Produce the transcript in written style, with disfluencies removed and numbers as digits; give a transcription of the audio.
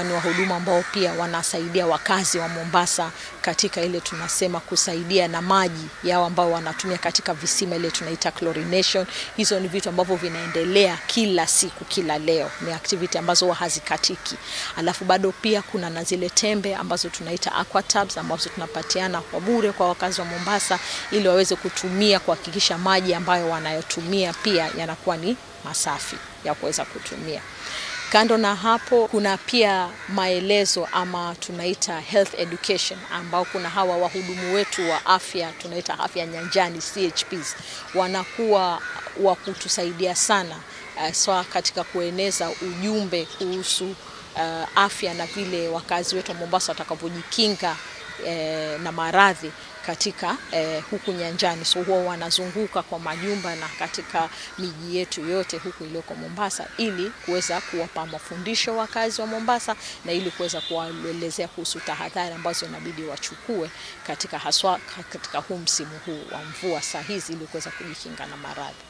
hawa ni wahudumu ambao pia wanasaidia wakazi wa Mombasa katika ile tunasema kusaidia na maji yao ambao wanatumia katika visima ile tunaita chlorination. Hizo ni vitu ambavyo vinaendelea kila siku, kila leo. Ni activity ambazo hazikatiki. Alafu bado pia kuna na zile tembe ambazo tunaita aquatabs ambazo tunapatiana kwa bure kwa wakazi wa Mombasa ili waweze kutumia kuhakikisha maji ambayo wanayotumia pia yanakuwa ni masafi ya kuweza kutumia. Kando na hapo kuna pia maelezo ama tunaita health education ambao kuna hawa wahudumu wetu wa afya tunaita afya nyanjani CHPs wanakuwa wa kutusaidia sana katika kueneza ujumbe kuhusu afya na vile wakazi wetu wa Mombasa watakavyojikinga na maradhi katika huku nyanjani. So huwa wanazunguka kwa majumba na katika miji yetu yote huku iliyoko Mombasa ili kuweza kuwapa mafundisho wakazi wa Mombasa na ili kuweza kuwaelezea kuhusu tahadhari ambazo inabidi wachukue katika haswa katika huu msimu huu wa mvua saa hizi ili kuweza kujikinga na maradhi.